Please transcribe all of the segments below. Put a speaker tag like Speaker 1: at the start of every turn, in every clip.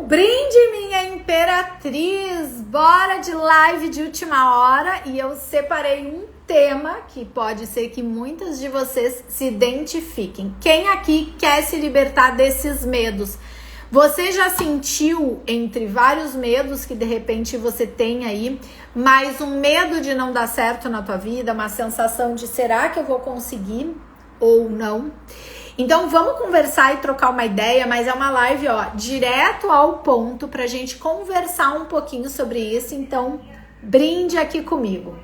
Speaker 1: Brinde, minha imperatriz! Bora de live de última hora e eu separei um tema que pode ser que muitas de vocês se identifiquem. Quem aqui quer se libertar desses medos? Você já sentiu entre vários medos que de repente você tem aí, mais um medo de não dar certo na tua vida, uma sensação de será que eu vou conseguir ou não? Então vamos conversar e trocar uma ideia, mas é uma live, ó, direto ao ponto pra gente conversar um pouquinho sobre isso. Então, brinde aqui comigo.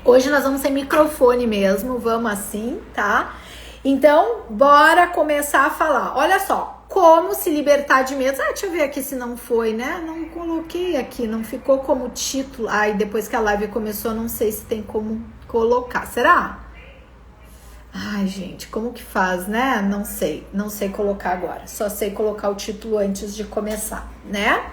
Speaker 1: Hoje nós vamos sem microfone mesmo, vamos assim, tá? Então, bora começar a falar. Olha só, como se libertar de medos. Deixa eu ver aqui se não foi, né? Não coloquei aqui, não ficou como título. Ai, depois que a live começou, não sei se tem como colocar. Será? Ai, gente, como que faz, né? Não sei colocar agora. Só sei colocar o título antes de começar, né?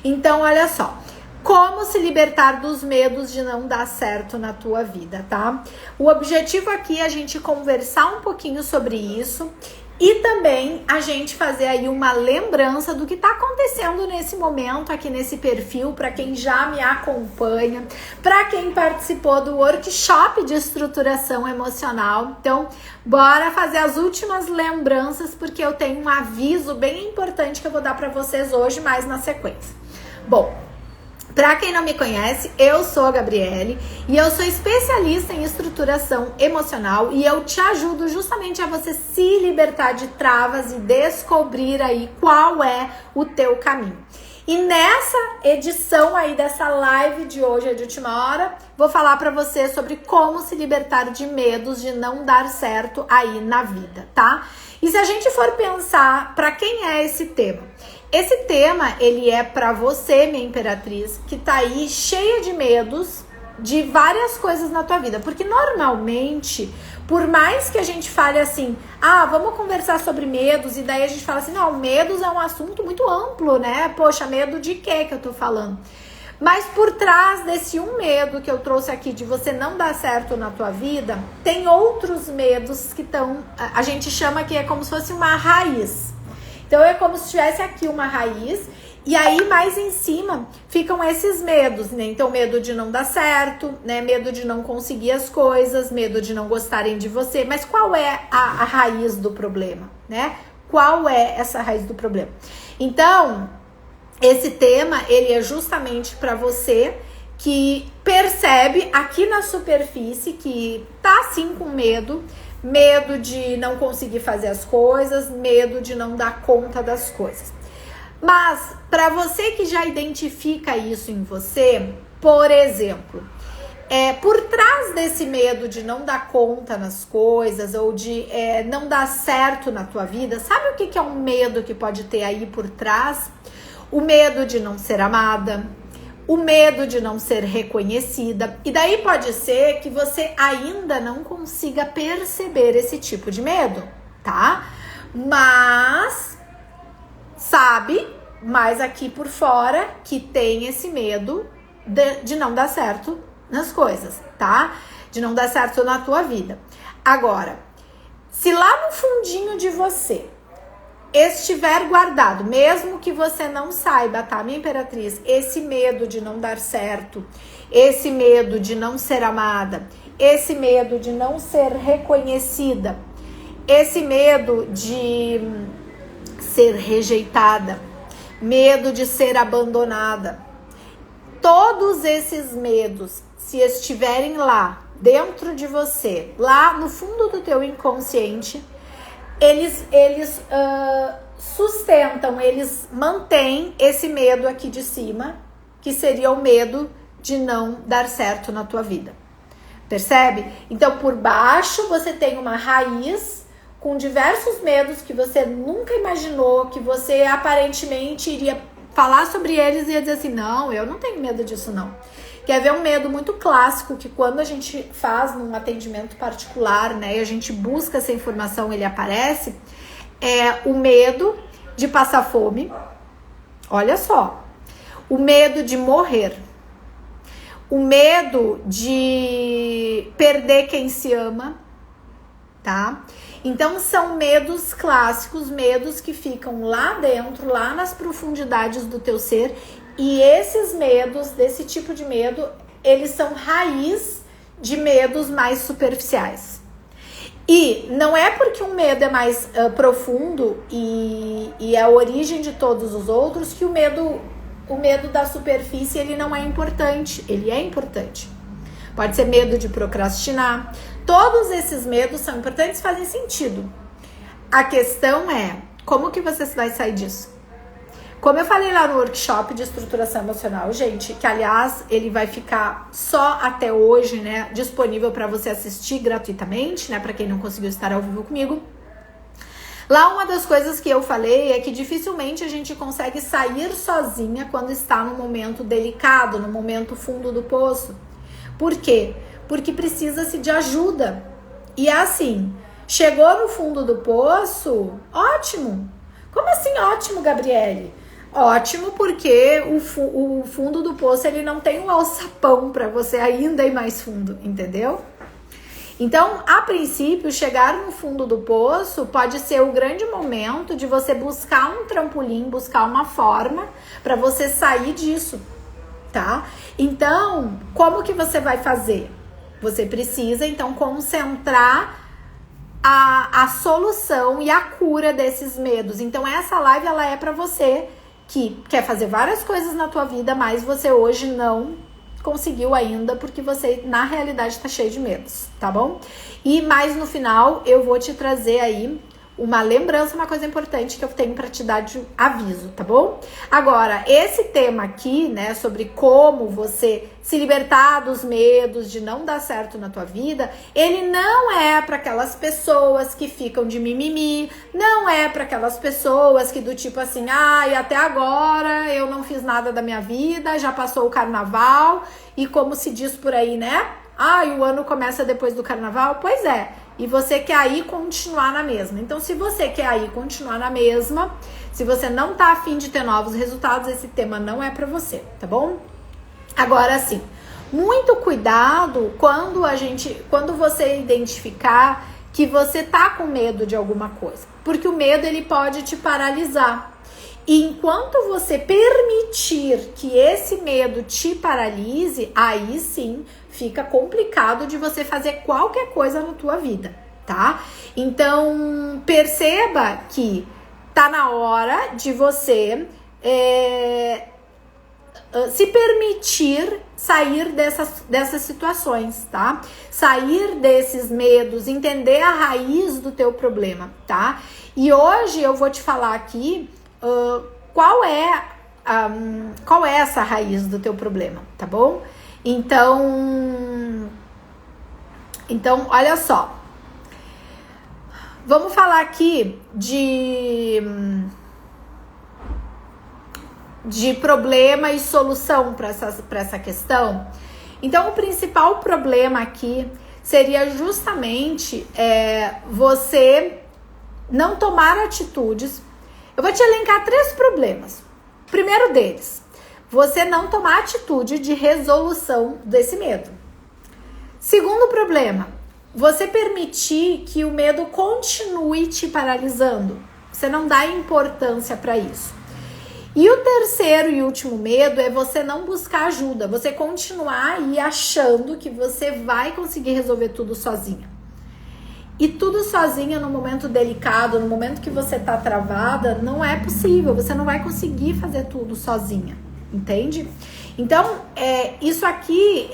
Speaker 1: Então, olha só. Como se libertar dos medos de não dar certo na tua vida, tá? O objetivo aqui é a gente conversar um pouquinho sobre isso e também a gente fazer aí uma lembrança do que tá acontecendo nesse momento aqui nesse perfil, para quem já me acompanha, para quem participou do workshop de estruturação emocional. Então, bora fazer as últimas lembranças, porque eu tenho um aviso bem importante que eu vou dar para vocês hoje, mais na sequência. Bom, para quem não me conhece, eu sou a Gabriele e eu sou especialista em estruturação emocional e eu te ajudo justamente a você se libertar de travas e descobrir aí qual é o teu caminho. E nessa edição aí dessa live de hoje, de última hora, vou falar para você sobre como se libertar de medos de não dar certo aí na vida, tá? E se a gente for pensar, para quem é esse tema? Esse tema, ele é para você, minha imperatriz, que tá aí cheia de medos de várias coisas na tua vida. Porque normalmente, por mais que a gente fale assim, vamos conversar sobre medos, e daí a gente fala assim, não, medos é um assunto muito amplo, né? Poxa, medo de quê que eu tô falando? Mas por trás desse um medo que eu trouxe aqui de você não dar certo na tua vida, tem outros medos que estão, a gente chama que é como se fosse uma raiz. Então é como se tivesse aqui uma raiz e aí mais em cima ficam esses medos, né? Então medo de não dar certo, né? Medo de não conseguir as coisas, medo de não gostarem de você. Mas qual é a raiz do problema, né? Qual é essa raiz do problema? Então, esse tema, ele é justamente para você que percebe aqui na superfície que tá assim com medo de não conseguir fazer as coisas, medo de não dar conta das coisas. Mas, para você que já identifica isso em você, por exemplo, por trás desse medo de não dar conta nas coisas ou de não dar certo na tua vida, sabe o que é um medo que pode ter aí por trás? O medo de não ser amada, o medo de não ser reconhecida. E daí pode ser que você ainda não consiga perceber esse tipo de medo, tá? Mas sabe, mais aqui por fora, que tem esse medo de não dar certo nas coisas, tá? De não dar certo na tua vida. Agora, se lá no fundinho de você estiver guardado, mesmo que você não saiba, tá, minha imperatriz, esse medo de não dar certo, esse medo de não ser amada, esse medo de não ser reconhecida, esse medo de ser rejeitada, medo de ser abandonada, todos esses medos, se estiverem lá dentro de você, lá no fundo do teu inconsciente, eles sustentam, eles mantêm esse medo aqui de cima, que seria o medo de não dar certo na tua vida. Percebe? Então, por baixo, você tem uma raiz com diversos medos que você nunca imaginou, que você aparentemente iria falar sobre eles e ia dizer assim, não, eu não tenho medo disso, não. Quer ver um medo muito clássico que quando a gente faz num atendimento particular, né, e a gente busca essa informação, ele aparece, é o medo de passar fome, olha só, o medo de morrer, o medo de perder quem se ama, tá? Então são medos clássicos, medos que ficam lá dentro, lá nas profundidades do teu ser, e esses medos, desse tipo de medo, eles são raiz de medos mais superficiais. E não é porque um medo é mais profundo e é a origem de todos os outros que o medo da superfície ele não é importante. Ele é importante. Pode ser medo de procrastinar. Todos esses medos são importantes, fazem sentido. A questão é, como que você vai sair disso? Como eu falei lá no workshop de estruturação emocional, gente, que aliás ele vai ficar só até hoje, né, disponível para você assistir gratuitamente, né, para quem não conseguiu estar ao vivo comigo. Lá uma das coisas que eu falei é que dificilmente a gente consegue sair sozinha quando está num momento delicado, no momento fundo do poço. Por quê? Porque precisa-se de ajuda. E é assim, chegou no fundo do poço, ótimo. Como assim ótimo, Gabriele? Ótimo, porque o fundo do poço ele não tem um alçapão para você ainda ir mais fundo, entendeu? Então, a princípio, chegar no fundo do poço pode ser o grande momento de você buscar um trampolim, buscar uma forma para você sair disso, tá? Então, como que você vai fazer? Você precisa, então, concentrar a solução e a cura desses medos. Então, essa live, ela é para você que quer fazer várias coisas na tua vida, mas você hoje não conseguiu ainda, porque você, na realidade, tá cheio de medos, tá bom? E mais no final, eu vou te trazer aí uma lembrança, uma coisa importante que eu tenho para te dar de aviso, tá bom? Agora, esse tema aqui, né, sobre como você se libertar dos medos de não dar certo na tua vida, ele não é para aquelas pessoas que ficam de mimimi, não é para aquelas pessoas que do tipo assim, ai, até agora eu não fiz nada da minha vida, já passou o carnaval, e como se diz por aí, né? Ai, o ano começa depois do carnaval? Pois é. E você quer aí continuar na mesma. Então, se você quer aí continuar na mesma, se você não tá afim de ter novos resultados, esse tema não é pra você, tá bom? Agora sim, muito cuidado quando você identificar que você tá com medo de alguma coisa. Porque o medo, ele pode te paralisar. E enquanto você permitir que esse medo te paralise, aí sim fica complicado de você fazer qualquer coisa na tua vida, tá? Então, perceba que tá na hora de você se permitir sair dessas situações, tá? Sair desses medos, entender a raiz do teu problema, tá? E hoje eu vou te falar aqui qual é essa raiz do teu problema, tá bom? Então, olha só. Vamos falar aqui de problema e solução para essa questão. Então, o principal problema aqui seria justamente você não tomar atitudes. Eu vou te elencar 3 problemas. O primeiro deles, você não tomar atitude de resolução desse medo. Segundo problema, você permitir que o medo continue te paralisando. Você não dá importância para isso. E o terceiro e último medo é você não buscar ajuda. Você continuar aí achando que você vai conseguir resolver tudo sozinha. E tudo sozinha no momento delicado, no momento que você tá travada, não é possível. Você não vai conseguir fazer tudo sozinha, entende? Então, isso aqui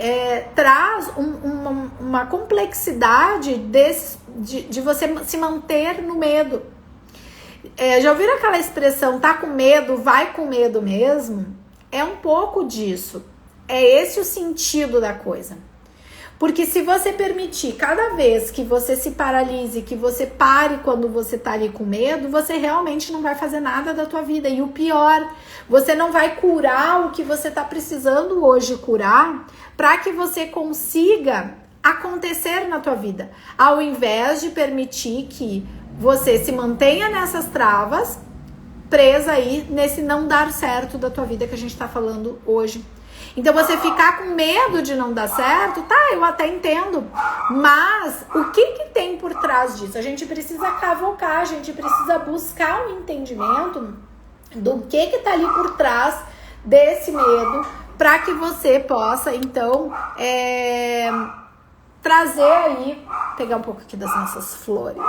Speaker 1: traz uma complexidade de você se manter no medo. Já ouviram aquela expressão, tá com medo, vai com medo mesmo? É um pouco disso. É esse o sentido da coisa. Porque se você permitir cada vez que você se paralise, que você pare quando você tá ali com medo, você realmente não vai fazer nada da tua vida. E o pior, você não vai curar o que você tá precisando hoje curar para que você consiga acontecer na tua vida. Ao invés de permitir que você se mantenha nessas travas, presa aí nesse não dar certo da tua vida que a gente tá falando hoje. Então você ficar com medo de não dar certo, tá, eu até entendo. Mas o que tem por trás disso? A gente precisa cavocar, a gente precisa buscar um entendimento do que tá ali por trás desse medo, para que você possa, então, trazer aí, pegar um pouco aqui das nossas flores,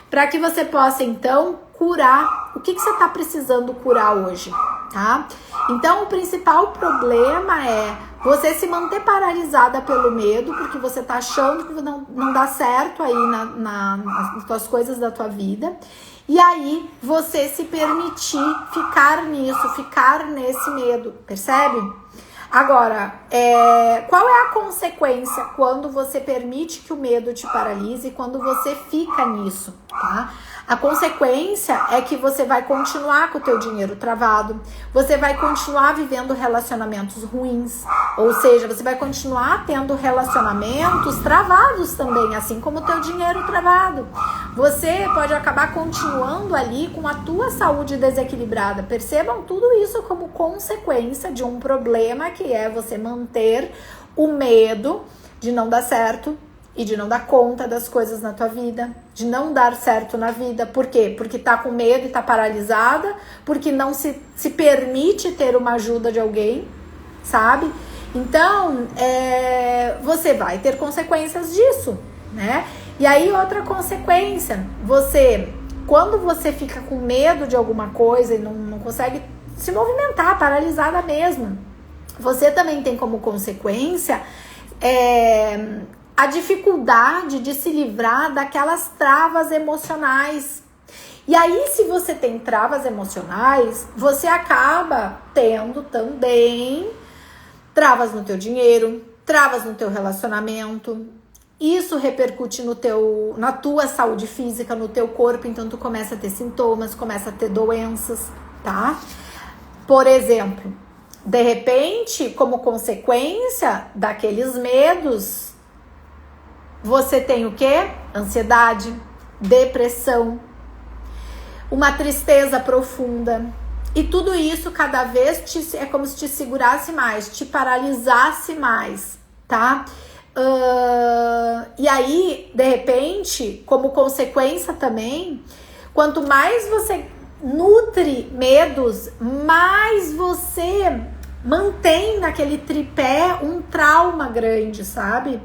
Speaker 1: para que você possa, então, curar o que você está precisando curar hoje, tá? Então, o principal problema é você se manter paralisada pelo medo, porque você tá achando que não dá certo aí nas tuas coisas da tua vida. E aí, você se permitir ficar nisso, ficar nesse medo, percebe? Agora, qual é a consequência quando você permite que o medo te paralise, quando você fica nisso, tá? A consequência é que você vai continuar com o teu dinheiro travado, você vai continuar vivendo relacionamentos ruins, ou seja, você vai continuar tendo relacionamentos travados também, assim como o teu dinheiro travado. Você pode acabar continuando ali com a tua saúde desequilibrada. Percebam tudo isso como consequência de um problema que é você manter o medo de não dar certo, e de não dar conta das coisas na tua vida, de não dar certo na vida. Por quê? Porque tá com medo e tá paralisada, porque não se permite ter uma ajuda de alguém, sabe? Então, você vai ter consequências disso, né? E aí, outra consequência, quando você fica com medo de alguma coisa e não consegue se movimentar, paralisada mesmo, você também tem como consequência a dificuldade de se livrar daquelas travas emocionais. E aí, se você tem travas emocionais, você acaba tendo também travas no teu dinheiro, travas no teu relacionamento. Isso repercute na tua saúde física, no teu corpo, então tu começa a ter sintomas, começa a ter doenças, tá? Por exemplo, de repente, como consequência daqueles medos, você tem o quê? Ansiedade, depressão, uma tristeza profunda. E tudo isso cada vez é como se te segurasse mais, te paralisasse mais, tá? E aí, de repente, como consequência também, quanto mais você nutre medos, mais você mantém naquele tripé um trauma grande, sabe?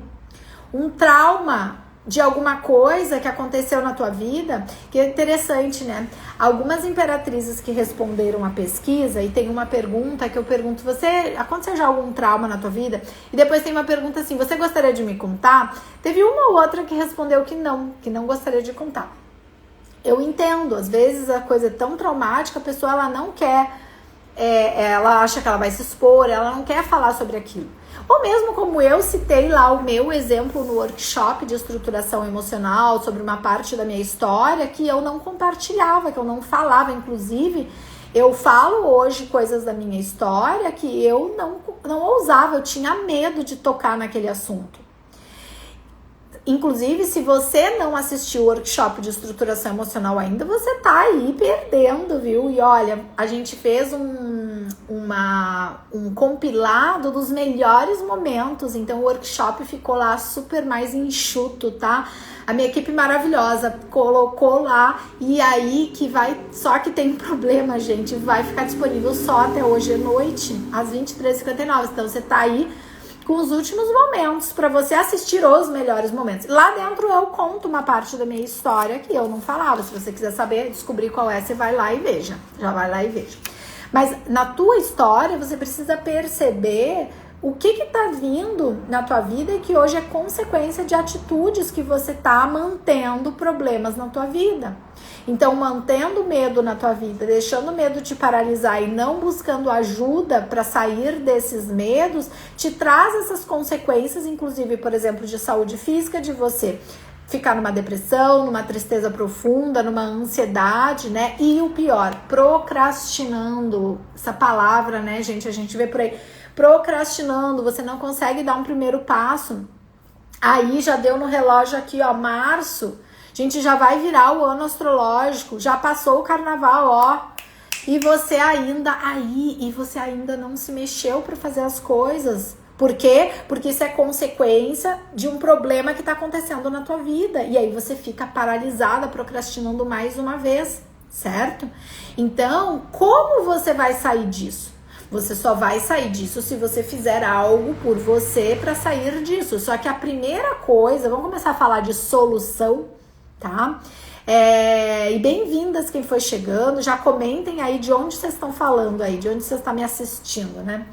Speaker 1: Um trauma de alguma coisa que aconteceu na tua vida, que é interessante, né? Algumas imperatrizes que responderam a pesquisa, e tem uma pergunta que eu pergunto, aconteceu já algum trauma na tua vida? E depois tem uma pergunta assim, você gostaria de me contar? Teve uma ou outra que respondeu que não gostaria de contar. Eu entendo, às vezes a coisa é tão traumática, a pessoa ela não quer, ela acha que ela vai se expor, ela não quer falar sobre aquilo. Ou mesmo como eu citei lá o meu exemplo no workshop de estruturação emocional, sobre uma parte da minha história que eu não compartilhava, que eu não falava. Inclusive, eu falo hoje coisas da minha história que eu não ousava, eu tinha medo de tocar naquele assunto. Inclusive, se você não assistiu o workshop de estruturação emocional ainda, você tá aí perdendo, viu? E olha, a gente fez um compilado dos melhores momentos, então o workshop ficou lá super mais enxuto, tá? A minha equipe maravilhosa colocou lá, e aí só que tem um problema, gente, vai ficar disponível só até hoje à noite, às 23h59, então você tá aí com os últimos momentos para você assistir os melhores momentos. Lá dentro eu conto uma parte da minha história que eu não falava. Se você quiser saber, descobrir qual é, você vai lá e veja. Já vai lá e veja. Mas na tua história você precisa perceber o que tá vindo na tua vida e que hoje é consequência de atitudes que você tá mantendo problemas na tua vida. Então, mantendo medo na tua vida, deixando o medo te paralisar e não buscando ajuda para sair desses medos, te traz essas consequências, inclusive, por exemplo, de saúde física, de você ficar numa depressão, numa tristeza profunda, numa ansiedade, né? E o pior, procrastinando. Essa palavra, né, gente? A gente vê por aí. Procrastinando, você não consegue dar um primeiro passo. Aí já deu no relógio aqui, ó, março. A gente já vai virar o ano astrológico, já passou o carnaval, ó. E você ainda não se mexeu para fazer as coisas. Por quê? Porque isso é consequência de um problema que está acontecendo na tua vida. E aí você fica paralisada, procrastinando mais uma vez, certo? Então, como você vai sair disso? Você só vai sair disso se você fizer algo por você para sair disso. Só que a primeira coisa, vamos começar a falar de solução, tá? E bem-vindas quem foi chegando, já comentem aí de onde vocês estão falando aí, de onde vocês estão me assistindo, né?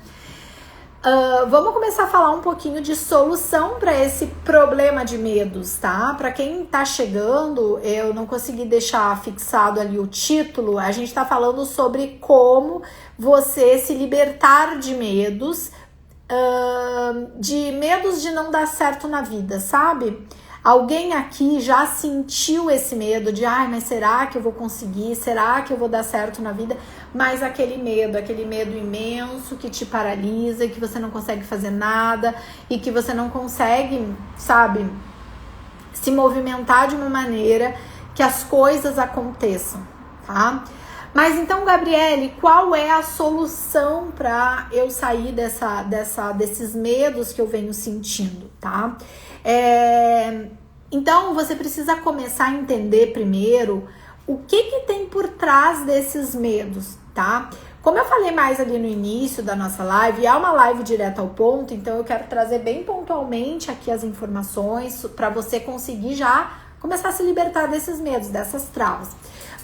Speaker 1: Vamos começar a falar um pouquinho de solução para esse problema de medos, tá? Para quem tá chegando, eu não consegui deixar fixado ali o título, a gente tá falando sobre como você se libertar de medos de não dar certo na vida, sabe? Alguém aqui já sentiu esse medo de, mas será que eu vou conseguir? Será que eu vou dar certo na vida? Mas aquele medo imenso que te paralisa, que você não consegue fazer nada e que você não consegue, sabe, se movimentar de uma maneira que as coisas aconteçam, tá? Mas então, Gabriele, qual é a solução para eu sair desses medos que eu venho sentindo, tá? Então, você precisa começar a entender primeiro o que tem por trás desses medos, tá? Como eu falei mais ali no início da nossa live, é uma live direto ao ponto, então eu quero trazer bem pontualmente aqui as informações para você conseguir já começar a se libertar desses medos, dessas travas.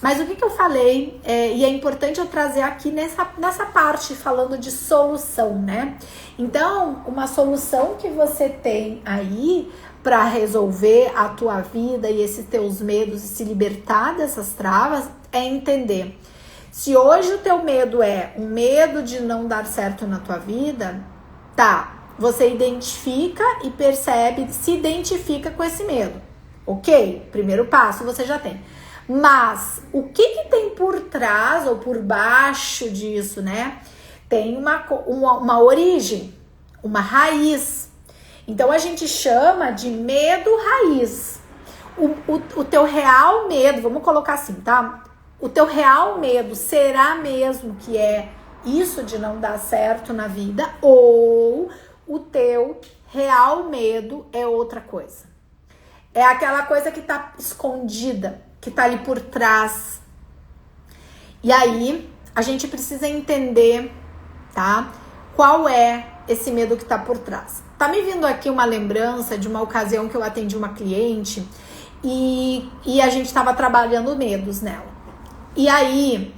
Speaker 1: Mas o que eu falei, e é importante eu trazer aqui nessa parte falando de solução, né? Então, uma solução que você tem aí para resolver a tua vida e esses teus medos e se libertar dessas travas é entender. Se hoje o teu medo é um medo de não dar certo na tua vida, tá, você identifica e percebe, se identifica com esse medo. Ok? Primeiro passo você já tem. Mas o que tem por trás ou por baixo disso, né? Tem uma origem, uma raiz. Então a gente chama de medo raiz. O teu real medo, vamos colocar assim, tá? O teu real medo será mesmo que é isso de não dar certo na vida, ou o teu real medo é outra coisa? É aquela coisa que tá escondida, que tá ali por trás. E aí, a gente precisa entender, tá? Qual é esse medo que tá por trás. Tá me vindo aqui uma lembrança de uma ocasião que eu atendi uma cliente e a gente tava trabalhando medos nela. E aí,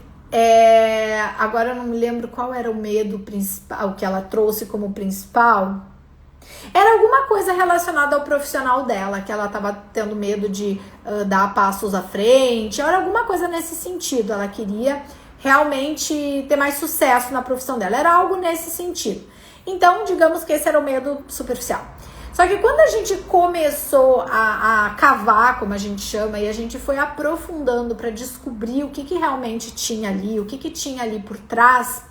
Speaker 1: agora eu não me lembro qual era o medo principal que ela trouxe como principal. Era alguma coisa relacionada ao profissional dela, que ela estava tendo medo de dar passos à frente, era alguma coisa nesse sentido, ela queria realmente ter mais sucesso na profissão dela, era algo nesse sentido. Então, digamos que esse era o medo superficial. Só que quando a gente começou a cavar, como a gente chama, e a gente foi aprofundando para descobrir o que realmente tinha ali, o que tinha ali por trás,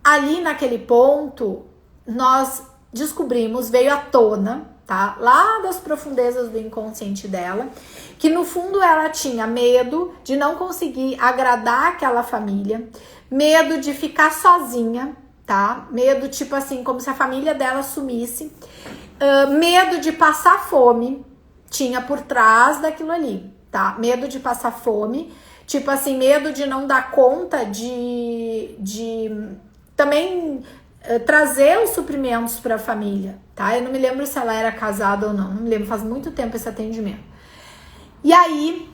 Speaker 1: ali naquele ponto, nós descobrimos, veio à tona, tá? Lá das profundezas do inconsciente dela, que no fundo ela tinha medo de não conseguir agradar aquela família, medo de ficar sozinha, tá? Medo, tipo assim, como se a família dela sumisse, medo de passar fome, tinha por trás daquilo ali, tá? Medo de passar fome, tipo assim, medo de não dar conta de também trazer os suprimentos para a família, tá? Eu não me lembro se ela era casada ou não me lembro, faz muito tempo esse atendimento. E aí,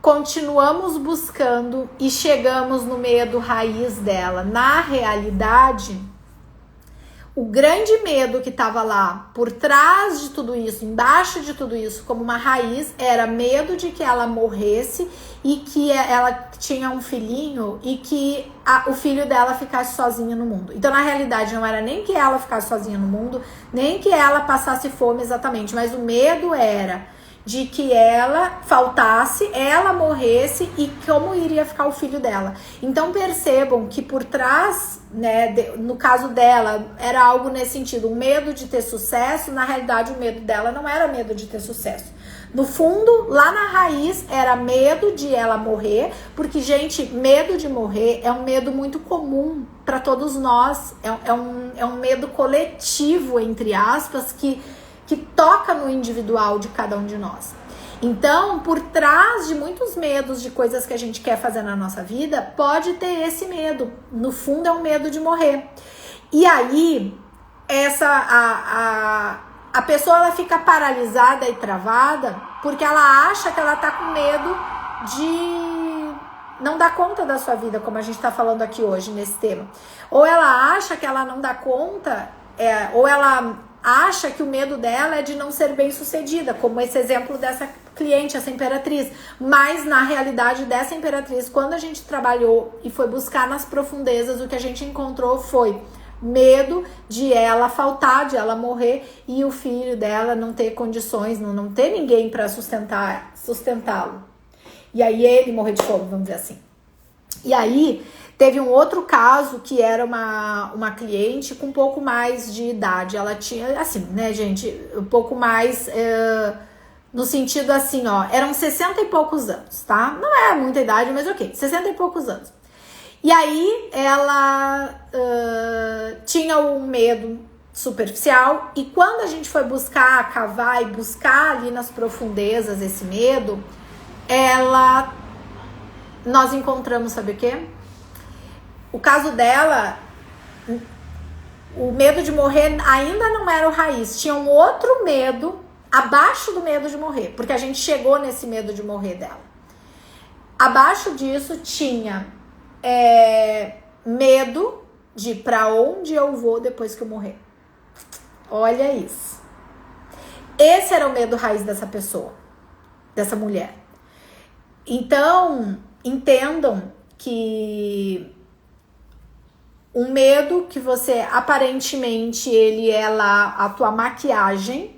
Speaker 1: continuamos buscando e chegamos no medo raiz dela. Na realidade, o grande medo que estava lá por trás de tudo isso, embaixo de tudo isso, como uma raiz, era medo de que ela morresse e que ela tinha um filhinho e que o filho dela ficasse sozinha no mundo. Então, na realidade, não era nem que ela ficasse sozinha no mundo, nem que ela passasse fome exatamente, mas o medo era de que ela faltasse, ela morresse e como iria ficar o filho dela. Então percebam que por trás, né, no caso dela, era algo nesse sentido, um medo de ter sucesso. Na realidade, o medo dela não era medo de ter sucesso. No fundo, lá na raiz, era medo de ela morrer, porque, gente, medo de morrer é um medo muito comum para todos nós, é um medo coletivo, entre aspas, que toca no individual de cada um de nós. Então, por trás de muitos medos de coisas que a gente quer fazer na nossa vida, pode ter esse medo. No fundo, é um medo de morrer. E aí, a pessoa ela fica paralisada e travada porque ela acha que ela tá com medo de não dar conta da sua vida, como a gente tá falando aqui hoje nesse tema. Ou ela acha que ela não dá conta, ou ela acha que o medo dela é de não ser bem sucedida, como esse exemplo dessa cliente, essa imperatriz. Mas na realidade dessa imperatriz, quando a gente trabalhou e foi buscar nas profundezas, o que a gente encontrou foi medo de ela faltar, de ela morrer e o filho dela não ter condições, não ter ninguém para sustentá-lo. E aí ele morrer de fome, vamos dizer assim. E aí teve um outro caso que era uma cliente com um pouco mais de idade. Ela tinha, assim, né, gente, um pouco mais, no sentido assim, ó, eram 60 e poucos anos, tá? Não é muita idade, mas ok, 60 e poucos anos. E aí ela tinha um medo superficial, e quando a gente foi buscar, cavar e buscar ali nas profundezas esse medo, nós encontramos, sabe o quê? O caso dela, o medo de morrer ainda não era o raiz, tinha um outro medo abaixo do medo de morrer, porque a gente chegou nesse medo de morrer dela. Abaixo disso tinha medo de pra onde eu vou depois que eu morrer. Olha isso. Esse era o medo raiz dessa pessoa, dessa mulher. Então, entendam que um medo que você, aparentemente, ele é lá a tua maquiagem.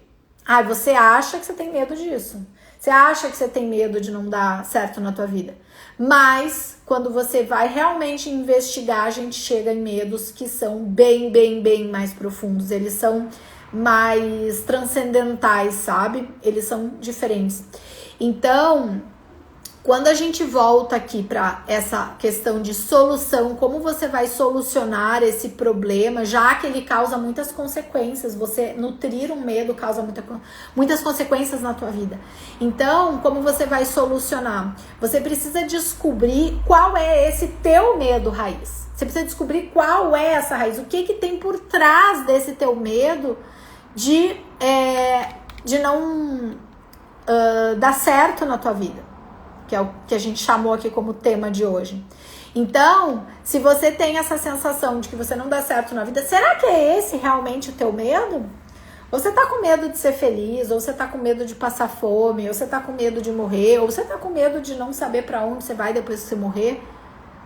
Speaker 1: Você acha que você tem medo disso. Você acha que você tem medo de não dar certo na tua vida. Mas, quando você vai realmente investigar, a gente chega em medos que são bem, bem, bem mais profundos. Eles são mais transcendentais, sabe? Eles são diferentes. Então, quando a gente volta aqui para essa questão de solução, como você vai solucionar esse problema, já que ele causa muitas consequências, você nutrir um medo causa muitas consequências na tua vida. Então, como você vai solucionar? Você precisa descobrir qual é esse teu medo raiz. Você precisa descobrir qual é essa raiz, o que tem por trás desse teu medo de não dar certo na tua vida, que é o que a gente chamou aqui como tema de hoje. Então, se você tem essa sensação de que você não dá certo na vida, será que é esse realmente o teu medo? Ou você tá com medo de ser feliz, ou você tá com medo de passar fome, ou você tá com medo de morrer, ou você tá com medo de não saber para onde você vai depois que você morrer?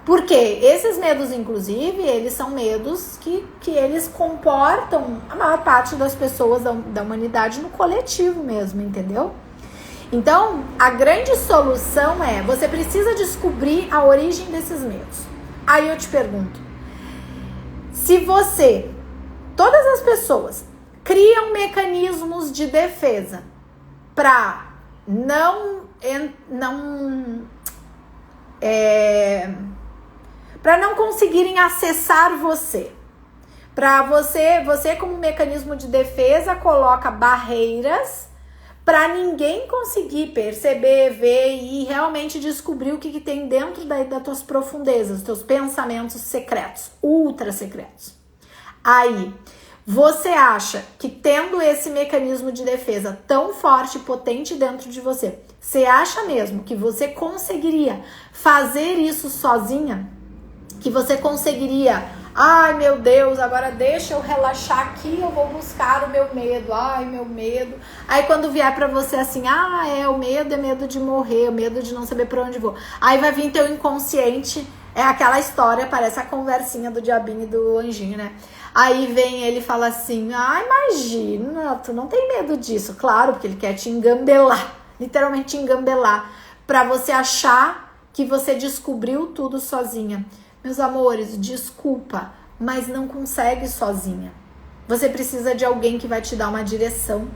Speaker 1: Porque esses medos, inclusive, eles são medos que eles comportam a maior parte das pessoas da humanidade no coletivo mesmo, entendeu? Então, a grande solução você precisa descobrir a origem desses medos. Aí eu te pergunto, se todas as pessoas criam mecanismos de defesa para não conseguirem acessar você, para você como mecanismo de defesa coloca barreiras para ninguém conseguir perceber, ver e realmente descobrir o que tem dentro das tuas profundezas, teus pensamentos secretos, ultra secretos. Aí, você acha que tendo esse mecanismo de defesa tão forte e potente dentro de você, você acha mesmo que você conseguiria fazer isso sozinha? Que você conseguiria... Ai, meu Deus, agora deixa eu relaxar aqui, eu vou buscar o meu medo. Ai, meu medo. Aí quando vier pra você assim, o medo é medo de morrer, o medo de não saber pra onde vou. Aí vai vir teu inconsciente, é aquela história, parece a conversinha do diabinho e do anjinho, né? Aí vem ele e fala assim, imagina, tu não tem medo disso. Claro, porque ele quer te engambelar, literalmente te engambelar, pra você achar que você descobriu tudo sozinha. Meus amores, desculpa, mas não consegue sozinha. Você precisa de alguém que vai te dar uma direção.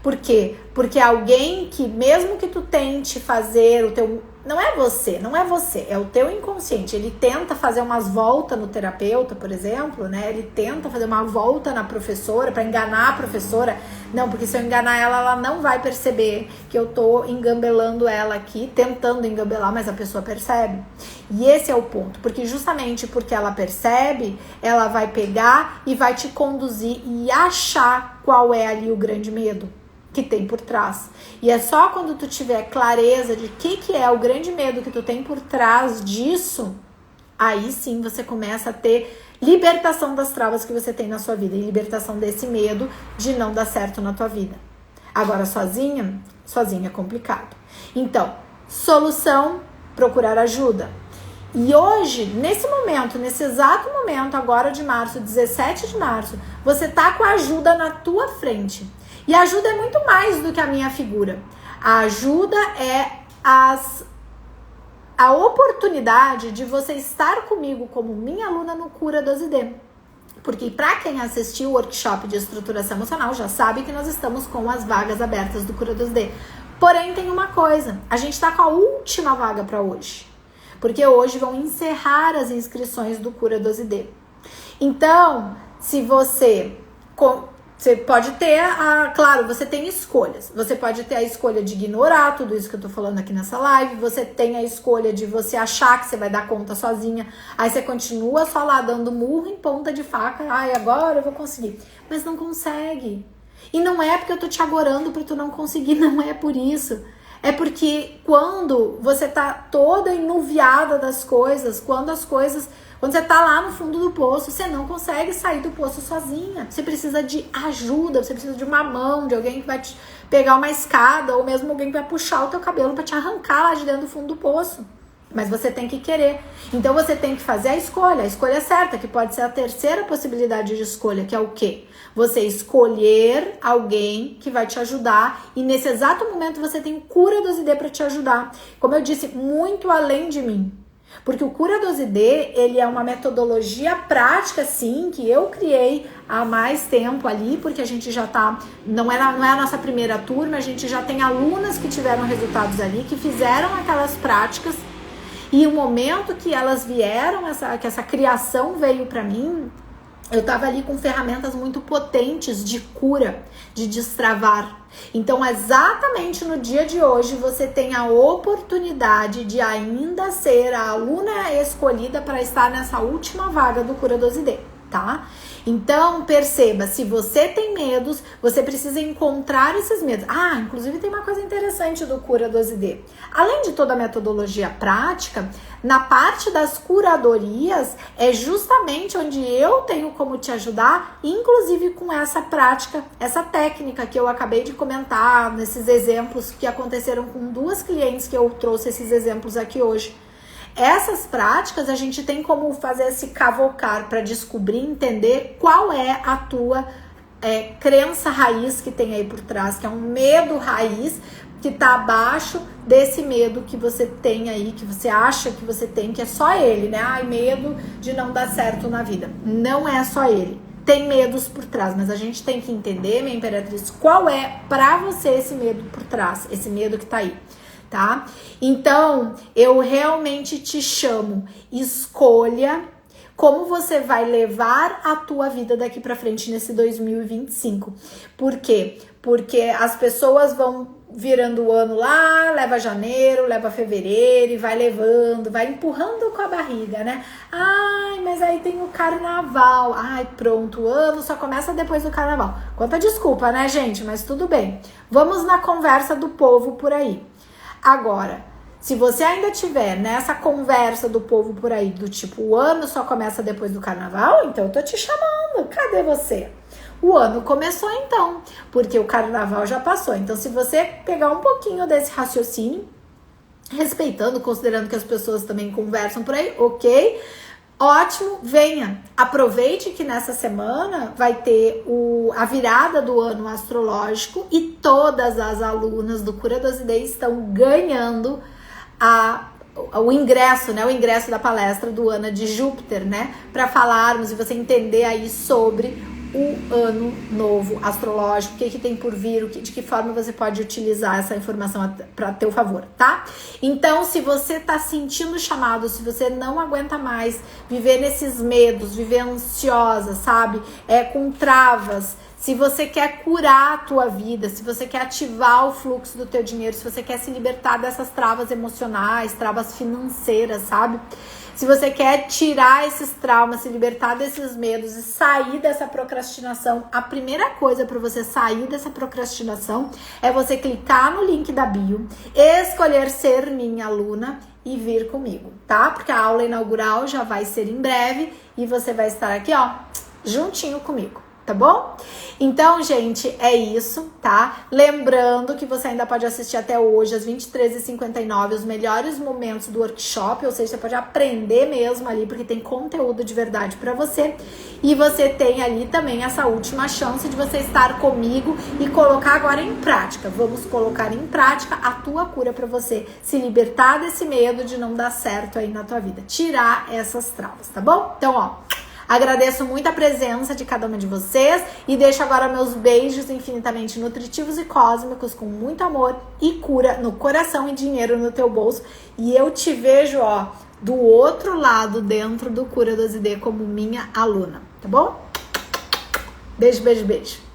Speaker 1: Por quê? Porque alguém que, mesmo que tu tente fazer o teu... Não é você, é o teu inconsciente. Ele tenta fazer umas voltas no terapeuta, por exemplo, né? Ele tenta fazer uma volta na professora para enganar a professora. Não, porque se eu enganar ela, ela não vai perceber que eu tô engambelando ela aqui, tentando engambelar, mas a pessoa percebe. E esse é o ponto, porque justamente porque ela percebe, ela vai pegar e vai te conduzir e achar qual é ali o grande medo que tem por trás. E é só quando tu tiver clareza de que é o grande medo que tu tem por trás disso, aí sim você começa a ter libertação das travas que você tem na sua vida e libertação desse medo de não dar certo na tua vida. Agora, sozinha é complicado. Então, solução, procurar ajuda. E hoje, nesse momento, nesse exato momento, agora de março, 17 de março, você tá com a ajuda na tua frente. E a ajuda é muito mais do que a minha figura. A ajuda é a oportunidade de você estar comigo como minha aluna no Cura 12D. Porque para quem assistiu o workshop de estruturação emocional, já sabe que nós estamos com as vagas abertas do Cura 12D. Porém, tem uma coisa, a gente está com a última vaga para hoje. Porque hoje vão encerrar as inscrições do Cura 12D. Então, se você pode ter, claro, você tem escolhas. Você pode ter a escolha de ignorar tudo isso que eu tô falando aqui nessa live. Você tem a escolha de você achar que você vai dar conta sozinha. Aí você continua só lá dando murro em ponta de faca. Ai, agora eu vou conseguir. Mas não consegue. E não é porque eu tô te agorando pra tu não conseguir, não é por isso. É porque quando você tá toda enuviada das coisas, quando você tá lá no fundo do poço, você não consegue sair do poço sozinha. Você precisa de ajuda, você precisa de uma mão, de alguém que vai te pegar uma escada, ou mesmo alguém que vai puxar o teu cabelo para te arrancar lá de dentro do fundo do poço. Mas você tem que querer. Então você tem que fazer a escolha certa, que pode ser a terceira possibilidade de escolha, que é o quê? Você escolher alguém que vai te ajudar, e nesse exato momento você tem o Cura 12D para te ajudar. Como eu disse, muito além de mim. Porque o Cura 12D, ele é uma metodologia prática, sim, que eu criei há mais tempo ali, porque a gente já tá, não é a nossa primeira turma, a gente já tem alunas que tiveram resultados ali, que fizeram aquelas práticas, e o momento que elas vieram, que essa criação veio para mim, eu tava ali com ferramentas muito potentes de cura, de destravar. Então, exatamente no dia de hoje, você tem a oportunidade de ainda ser a aluna escolhida para estar nessa última vaga do Cura 12D, tá? Então, perceba, se você tem medos, você precisa encontrar esses medos. Inclusive tem uma coisa interessante do Cura 12D. Além de toda a metodologia prática, na parte das curadorias, é justamente onde eu tenho como te ajudar, inclusive com essa prática, essa técnica que eu acabei de comentar, nesses exemplos que aconteceram com 2 clientes que eu trouxe esses exemplos aqui hoje. Essas práticas a gente tem como fazer esse cavocar para descobrir, entender qual é a tua crença raiz que tem aí por trás, que é um medo raiz que tá abaixo desse medo que você tem aí, que você acha que você tem, que é só ele, né? Medo de não dar certo na vida. Não é só ele. Tem medos por trás, mas a gente tem que entender, minha imperatriz, qual é pra você esse medo por trás, esse medo que tá aí. Tá? Então, eu realmente te chamo, escolha como você vai levar a tua vida daqui pra frente nesse 2025. Por quê? Porque as pessoas vão virando o ano lá, leva janeiro, leva fevereiro e vai levando, vai empurrando com a barriga, né? Mas aí tem o carnaval. Pronto, o ano só começa depois do carnaval. Quanta desculpa, né, gente? Mas tudo bem. Vamos na conversa do povo por aí. Agora, se você ainda tiver nessa conversa do povo por aí, do tipo, o ano só começa depois do carnaval, então eu tô te chamando, cadê você? O ano começou então, porque o carnaval já passou. Então, se você pegar um pouquinho desse raciocínio, respeitando, considerando que as pessoas também conversam por aí, ok? Ótimo, venha, aproveite que nessa semana vai ter a virada do ano astrológico e todas as alunas do Cura 12D estão ganhando o ingresso, né? O ingresso da palestra do Ana de Júpiter, né? Para falarmos e você entender aí sobre o ano novo astrológico, o que tem por vir, de que forma você pode utilizar essa informação para teu favor, tá? Então, se você tá sentindo chamado, se você não aguenta mais viver nesses medos, viver ansiosa, sabe? Com travas, se você quer curar a tua vida, se você quer ativar o fluxo do teu dinheiro, se você quer se libertar dessas travas emocionais, travas financeiras, sabe? Se você quer tirar esses traumas, se libertar desses medos e sair dessa procrastinação, a primeira coisa para você sair dessa procrastinação é você clicar no link da bio, escolher ser minha aluna e vir comigo, tá? Porque a aula inaugural já vai ser em breve e você vai estar aqui, ó, juntinho comigo. Tá bom? Então, gente, é isso, tá? Lembrando que você ainda pode assistir até hoje, às 23h59, os melhores momentos do workshop, ou seja, você pode aprender mesmo ali, porque tem conteúdo de verdade pra você. E você tem ali também essa última chance de você estar comigo e colocar agora em prática. Vamos colocar em prática a tua cura pra você se libertar desse medo de não dar certo aí na tua vida. Tirar essas travas, tá bom? Então, ó, agradeço muito a presença de cada uma de vocês e deixo agora meus beijos infinitamente nutritivos e cósmicos com muito amor e cura no coração e dinheiro no teu bolso. E eu te vejo, ó, do outro lado dentro do Cura 12D como minha aluna, tá bom? Beijo, beijo, beijo.